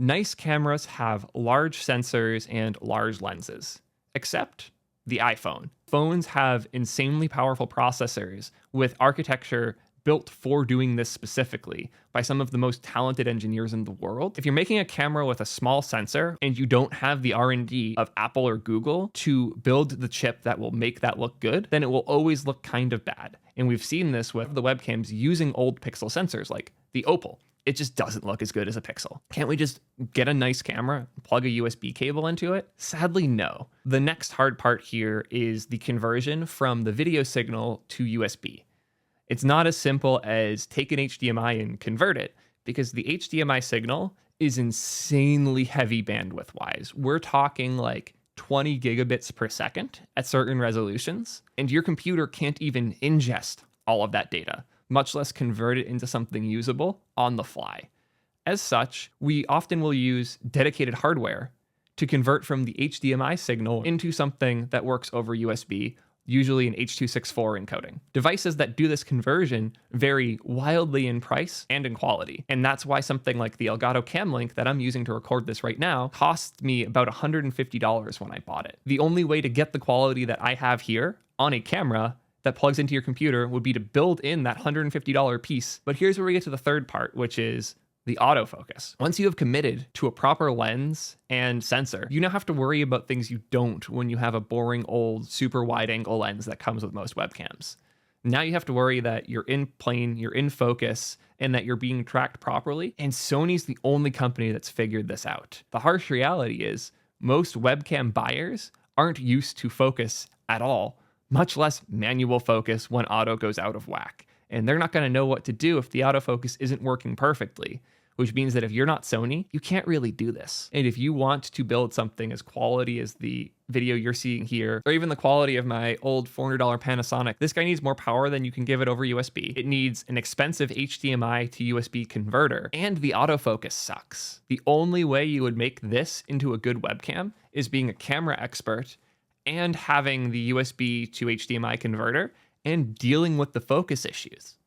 Nice cameras have large sensors and large lenses, except the iPhone. Phones have insanely powerful processors with architecture built for doing this specifically by some of the most talented engineers in the world. If you're making a camera with a small sensor and you don't have the R&D of Apple or Google to build the chip that will make that look good, then it will always look kind of bad. And we've seen this with the webcams using old Pixel sensors like the Opal. It just doesn't look as good as a Pixel. Can't we just get a nice camera, plug a USB cable into it? Sadly, no. The next hard part here is the conversion from the video signal to USB. It's not as simple as take an HDMI and convert it, because the HDMI signal is insanely heavy bandwidth-wise. We're talking like 20 gigabits per second at certain resolutions, and your computer can't even ingest all of that data, much less convert it into something usable on the fly. As such, we often will use dedicated hardware to convert from the HDMI signal into something that works over USB, usually an H.264 encoding. Devices that do this conversion vary wildly in price and in quality, and that's why something like the Elgato Cam Link that I'm using to record this right now cost me about $150 when I bought it. The only way to get the quality that I have here on a camera that plugs into your computer would be to build in that $150 piece. But here's where we get to the third part, which is the autofocus. Once you have committed to a proper lens and sensor, you now have to worry about things you don't when you have a boring old super wide angle lens that comes with most webcams. Now you have to worry that you're in plane, you're in focus, and that you're being tracked properly. And Sony's the only company that's figured this out. The harsh reality is most webcam buyers aren't used to focus at all, much less manual focus when auto goes out of whack. And they're not going to know what to do if the autofocus isn't working perfectly, which means that if you're not Sony, you can't really do this. And if you want to build something as quality as the video you're seeing here, or even the quality of my old $400 Panasonic, this guy needs more power than you can give it over USB. It needs an expensive HDMI to USB converter, and the autofocus sucks. The only way you would make this into a good webcam is being a camera expert and having the USB to HDMI converter and dealing with the focus issues.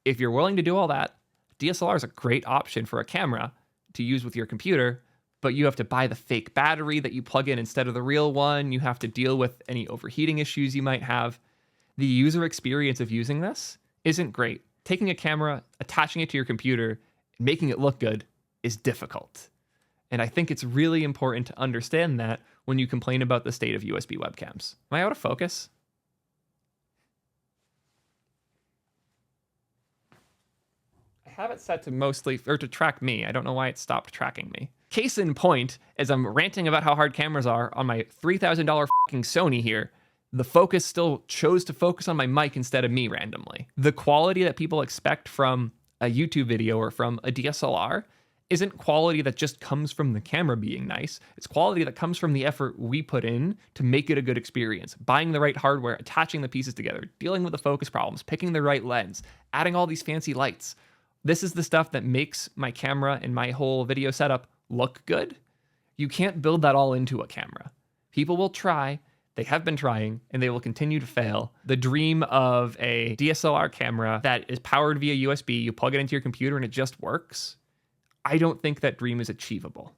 If you're willing to do all that, DSLR is a great option for a camera to use with your computer, but you have to buy the fake battery that you plug in instead of the real one. You have to deal with any overheating issues you might have. The user experience of using this isn't great. Taking a camera, attaching it to your computer, and making it look good is difficult. And I think it's really important to understand that when you complain about the state of USB webcams. Am I out of focus? I have it set to mostly, or to track me. I don't know why it stopped tracking me. Case in point, as I'm ranting about how hard cameras are on my $3,000 fucking Sony here, the focus still chose to focus on my mic instead of me randomly. The quality that people expect from a YouTube video or from a DSLR isn't quality that just comes from the camera being nice. It's quality that comes from the effort we put in to make it a good experience. Buying the right hardware, attaching the pieces together, dealing with the focus problems, picking the right lens, adding all these fancy lights. This is the stuff that makes my camera and my whole video setup look good. You can't build that all into a camera. People will try, they have been trying, and they will continue to fail. The dream of a DSLR camera that is powered via USB, you plug it into your computer and it just works, I don't think that dream is achievable.